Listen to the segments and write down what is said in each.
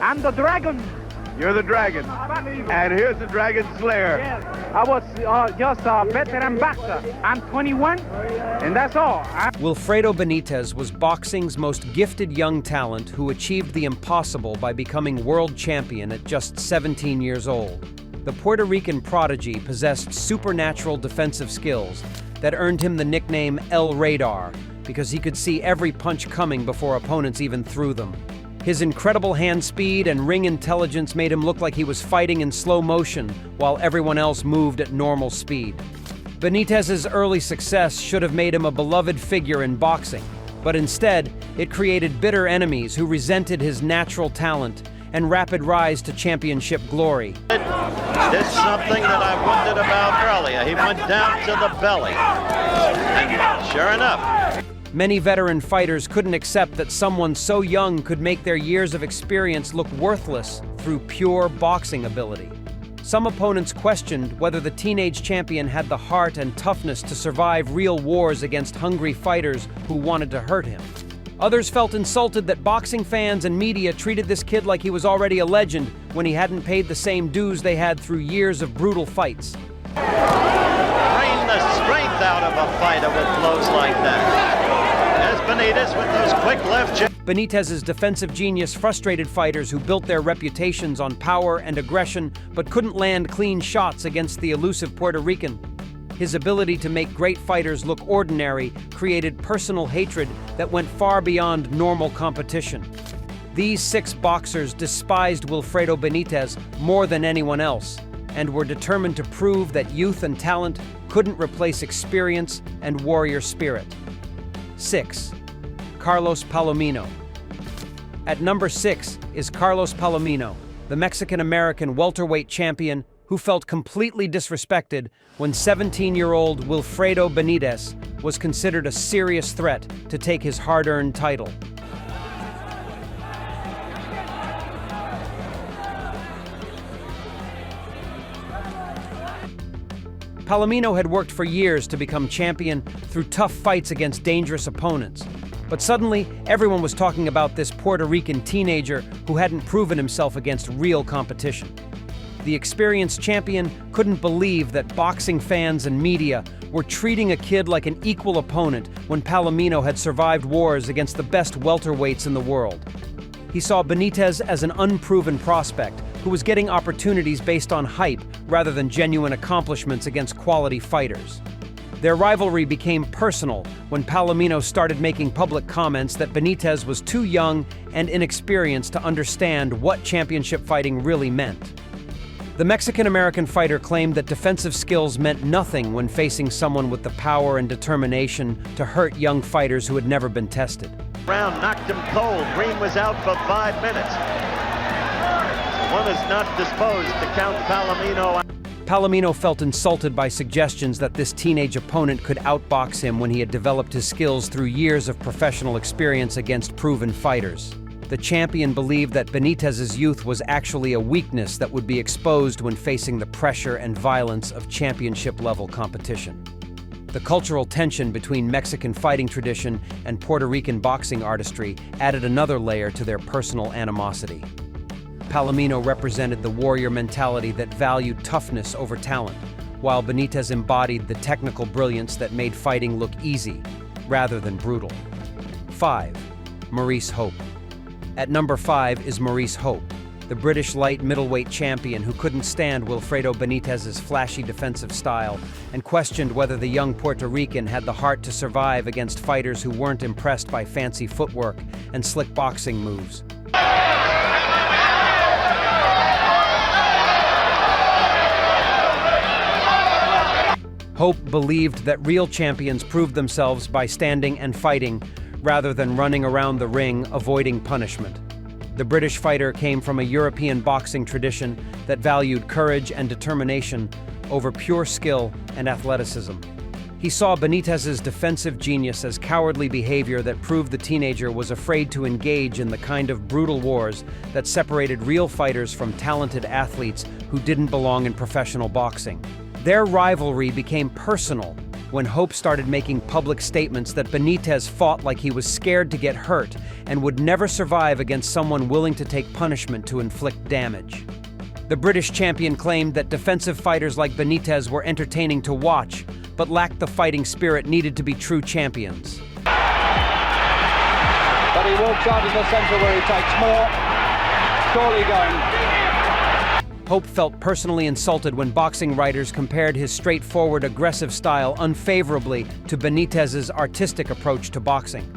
I'm the dragon. You're the dragon. And here's the dragon slayer. Yes. I was just a veteran boxer. I'm 21, and that's all. Wilfredo Benitez was boxing's most gifted young talent who achieved the impossible by becoming world champion at just 17 years old. The Puerto Rican prodigy possessed supernatural defensive skills that earned him the nickname El Radar because he could see every punch coming before opponents even threw them. His incredible hand speed and ring intelligence made him look like he was fighting in slow motion while everyone else moved at normal speed. Benitez's early success should have made him a beloved figure in boxing, but instead, it created bitter enemies who resented his natural talent and rapid rise to championship glory. Did something that I wondered about earlier. He went down to the belly. And sure enough. Many veteran fighters couldn't accept that someone so young could make their years of experience look worthless through pure boxing ability. Some opponents questioned whether the teenage champion had the heart and toughness to survive real wars against hungry fighters who wanted to hurt him. Others felt insulted that boxing fans and media treated this kid like he was already a legend when he hadn't paid the same dues they had through years of brutal fights. Drain the strength out of a fighter with blows like that. There's Benitez with those quick left jabs. Benitez's defensive genius frustrated fighters who built their reputations on power and aggression but couldn't land clean shots against the elusive Puerto Rican. His ability to make great fighters look ordinary created personal hatred that went far beyond normal competition. These 6 boxers despised Wilfredo Benitez more than anyone else and were determined to prove that youth and talent couldn't replace experience and warrior spirit. 6. Carlos Palomino. At number 6 is Carlos Palomino, the Mexican-American welterweight champion who felt completely disrespected when 17-year-old Wilfredo Benitez was considered a serious threat to take his hard-earned title. Palomino had worked for years to become champion through tough fights against dangerous opponents. But suddenly, everyone was talking about this Puerto Rican teenager who hadn't proven himself against real competition. The experienced champion couldn't believe that boxing fans and media were treating a kid like an equal opponent when Palomino had survived wars against the best welterweights in the world. He saw Benitez as an unproven prospect who was getting opportunities based on hype rather than genuine accomplishments against quality fighters. Their rivalry became personal when Palomino started making public comments that Benitez was too young and inexperienced to understand what championship fighting really meant. The Mexican-American fighter claimed that defensive skills meant nothing when facing someone with the power and determination to hurt young fighters who had never been tested. Round knocked him cold. Green was out for 5 minutes. One is not disposed to count Palomino out. Palomino felt insulted by suggestions that this teenage opponent could outbox him when he had developed his skills through years of professional experience against proven fighters. The champion believed that Benitez's youth was actually a weakness that would be exposed when facing the pressure and violence of championship-level competition. The cultural tension between Mexican fighting tradition and Puerto Rican boxing artistry added another layer to their personal animosity. Palomino represented the warrior mentality that valued toughness over talent, while Benitez embodied the technical brilliance that made fighting look easy, rather than brutal. 5. Maurice Hope. At number 5 is Maurice Hope, the British light middleweight champion who couldn't stand Wilfredo Benitez's flashy defensive style and questioned whether the young Puerto Rican had the heart to survive against fighters who weren't impressed by fancy footwork and slick boxing moves. Hope believed that real champions proved themselves by standing and fighting, rather than running around the ring avoiding punishment. The British fighter came from a European boxing tradition that valued courage and determination over pure skill and athleticism. He saw Benitez's defensive genius as cowardly behavior that proved the teenager was afraid to engage in the kind of brutal wars that separated real fighters from talented athletes who didn't belong in professional boxing. Their rivalry became personal when Hope started making public statements that Benitez fought like he was scared to get hurt and would never survive against someone willing to take punishment to inflict damage. The British champion claimed that defensive fighters like Benitez were entertaining to watch, but lacked the fighting spirit needed to be true champions. But he walks out in the center where he takes more. Surely going. Hope felt personally insulted when boxing writers compared his straightforward, aggressive style unfavorably to Benitez's artistic approach to boxing.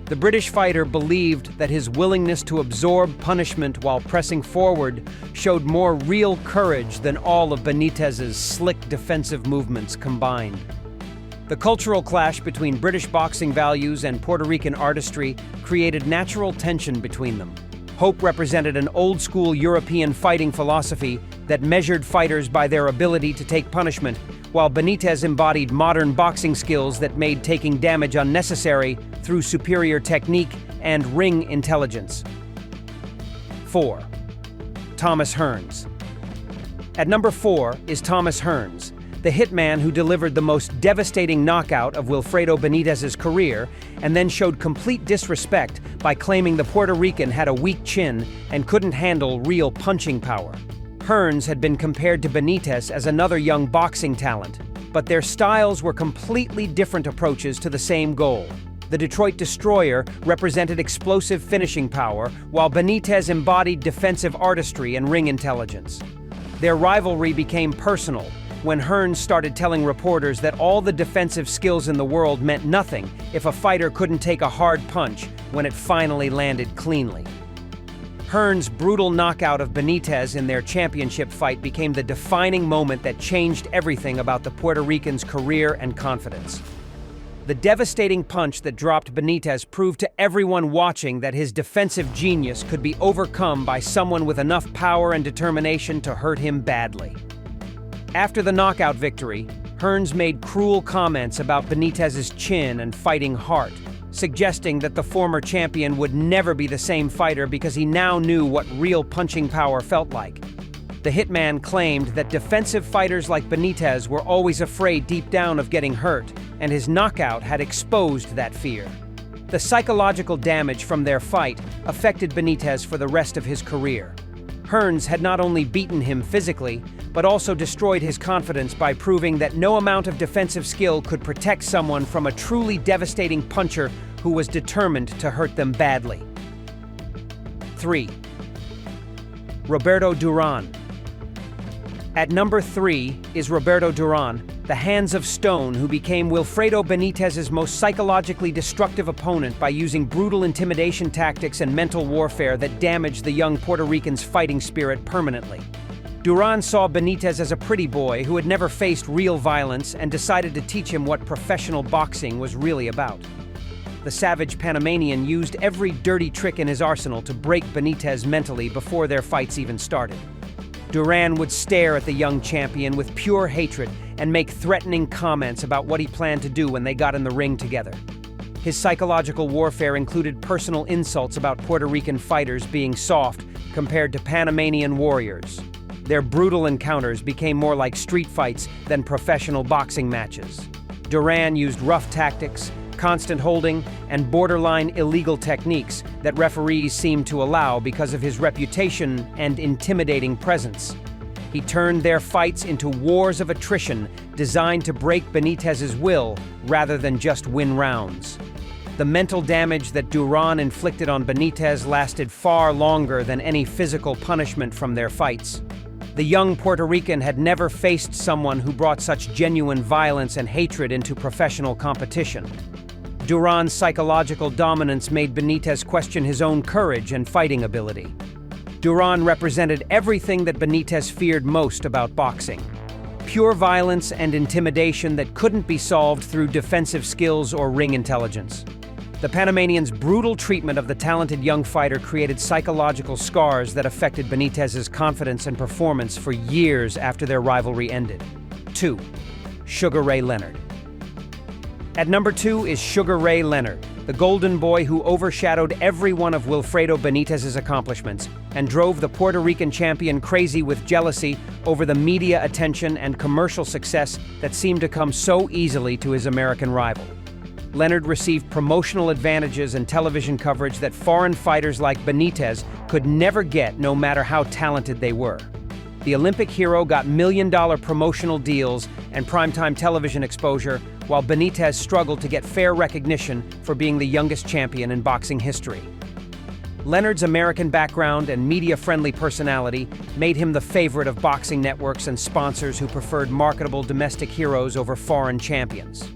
The British fighter believed that his willingness to absorb punishment while pressing forward showed more real courage than all of Benitez's slick defensive movements combined. The cultural clash between British boxing values and Puerto Rican artistry created natural tension between them. Hope represented an old-school European fighting philosophy that measured fighters by their ability to take punishment, while Benitez embodied modern boxing skills that made taking damage unnecessary through superior technique and ring intelligence. 4. Thomas Hearns. At number 4 is Thomas Hearns, the hitman who delivered the most devastating knockout of Wilfredo Benitez's career and then showed complete disrespect by claiming the Puerto Rican had a weak chin and couldn't handle real punching power. Hearns had been compared to Benitez as another young boxing talent, but their styles were completely different approaches to the same goal. The Detroit Destroyer represented explosive finishing power, while Benitez embodied defensive artistry and ring intelligence. Their rivalry became personal when Hearns started telling reporters that all the defensive skills in the world meant nothing if a fighter couldn't take a hard punch when it finally landed cleanly. Hearns' brutal knockout of Benitez in their championship fight became the defining moment that changed everything about the Puerto Rican's career and confidence. The devastating punch that dropped Benitez proved to everyone watching that his defensive genius could be overcome by someone with enough power and determination to hurt him badly. After the knockout victory, Hearns made cruel comments about Benitez's chin and fighting heart, suggesting that the former champion would never be the same fighter because he now knew what real punching power felt like. The hitman claimed that defensive fighters like Benitez were always afraid deep down of getting hurt, and his knockout had exposed that fear. The psychological damage from their fight affected Benitez for the rest of his career. Hearns had not only beaten him physically, but also destroyed his confidence by proving that no amount of defensive skill could protect someone from a truly devastating puncher who was determined to hurt them badly. 3. Roberto Duran. At number 3 is Roberto Duran, the Hands of Stone who became Wilfredo Benitez's most psychologically destructive opponent by using brutal intimidation tactics and mental warfare that damaged the young Puerto Rican's fighting spirit permanently. Duran saw Benitez as a pretty boy who had never faced real violence and decided to teach him what professional boxing was really about. The savage Panamanian used every dirty trick in his arsenal to break Benitez mentally before their fights even started. Duran would stare at the young champion with pure hatred and make threatening comments about what he planned to do when they got in the ring together. His psychological warfare included personal insults about Puerto Rican fighters being soft compared to Panamanian warriors. Their brutal encounters became more like street fights than professional boxing matches. Duran used rough tactics, constant holding, and borderline illegal techniques that referees seemed to allow because of his reputation and intimidating presence. He turned their fights into wars of attrition designed to break Benitez's will rather than just win rounds. The mental damage that Duran inflicted on Benitez lasted far longer than any physical punishment from their fights. The young Puerto Rican had never faced someone who brought such genuine violence and hatred into professional competition. Duran's psychological dominance made Benitez question his own courage and fighting ability. Duran represented everything that Benitez feared most about boxing: pure violence and intimidation that couldn't be solved through defensive skills or ring intelligence. The Panamanian's brutal treatment of the talented young fighter created psychological scars that affected Benitez's confidence and performance for years after their rivalry ended. 2. Sugar Ray Leonard. At number 2 is Sugar Ray Leonard, the golden boy who overshadowed every one of Wilfredo Benitez's accomplishments and drove the Puerto Rican champion crazy with jealousy over the media attention and commercial success that seemed to come so easily to his American rival. Leonard received promotional advantages and television coverage that foreign fighters like Benitez could never get, no matter how talented they were. The Olympic hero got million-dollar promotional deals and primetime television exposure, while Benitez struggled to get fair recognition for being the youngest champion in boxing history. Leonard's American background and media-friendly personality made him the favorite of boxing networks and sponsors who preferred marketable domestic heroes over foreign champions.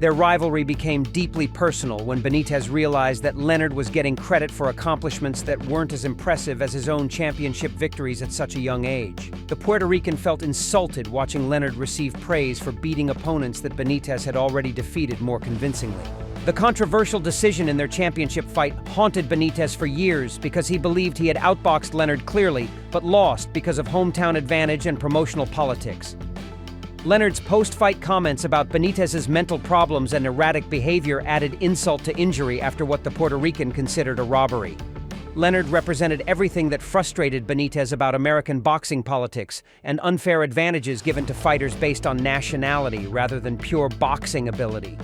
Their rivalry became deeply personal when Benitez realized that Leonard was getting credit for accomplishments that weren't as impressive as his own championship victories at such a young age. The Puerto Rican felt insulted watching Leonard receive praise for beating opponents that Benitez had already defeated more convincingly. The controversial decision in their championship fight haunted Benitez for years because he believed he had outboxed Leonard clearly, but lost because of hometown advantage and promotional politics. Leonard's post-fight comments about Benitez's mental problems and erratic behavior added insult to injury after what the Puerto Rican considered a robbery. Leonard represented everything that frustrated Benitez about American boxing politics and unfair advantages given to fighters based on nationality rather than pure boxing ability.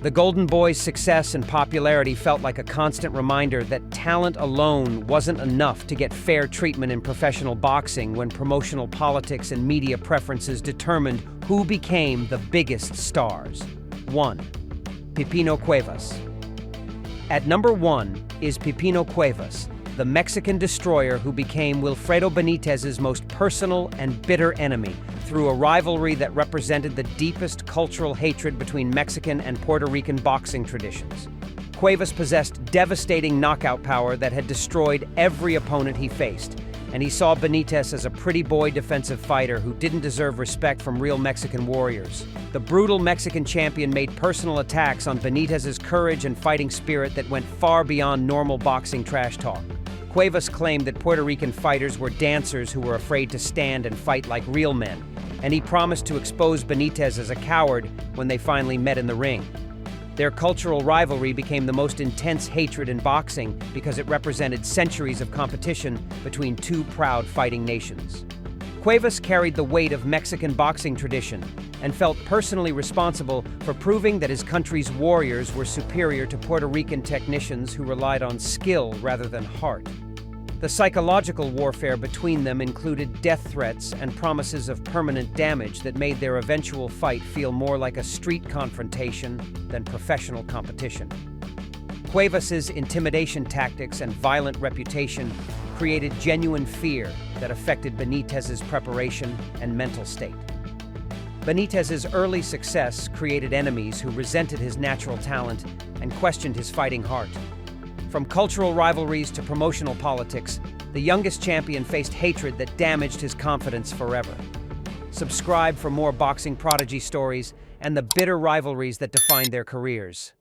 The Golden Boy's success and popularity felt like a constant reminder that talent alone wasn't enough to get fair treatment in professional boxing when promotional politics and media preferences determined who became the biggest stars. 1. Pipino Cuevas. At number 1 is Pipino Cuevas, the Mexican destroyer who became Wilfredo Benitez's most personal and bitter enemy through a rivalry that represented the deepest cultural hatred between Mexican and Puerto Rican boxing traditions. Cuevas possessed devastating knockout power that had destroyed every opponent he faced, and he saw Benitez as a pretty boy defensive fighter who didn't deserve respect from real Mexican warriors. The brutal Mexican champion made personal attacks on Benitez's courage and fighting spirit that went far beyond normal boxing trash talk. Cuevas claimed that Puerto Rican fighters were dancers who were afraid to stand and fight like real men, and he promised to expose Benitez as a coward when they finally met in the ring. Their cultural rivalry became the most intense hatred in boxing because it represented centuries of competition between two proud fighting nations. Cuevas carried the weight of Mexican boxing tradition and felt personally responsible for proving that his country's warriors were superior to Puerto Rican technicians who relied on skill rather than heart. The psychological warfare between them included death threats and promises of permanent damage that made their eventual fight feel more like a street confrontation than professional competition. Cuevas's intimidation tactics and violent reputation created genuine fear that affected Benitez's preparation and mental state. Benitez's early success created enemies who resented his natural talent and questioned his fighting heart. From cultural rivalries to promotional politics, the youngest champion faced hatred that damaged his confidence forever. Subscribe for more boxing prodigy stories and the bitter rivalries that defined their careers.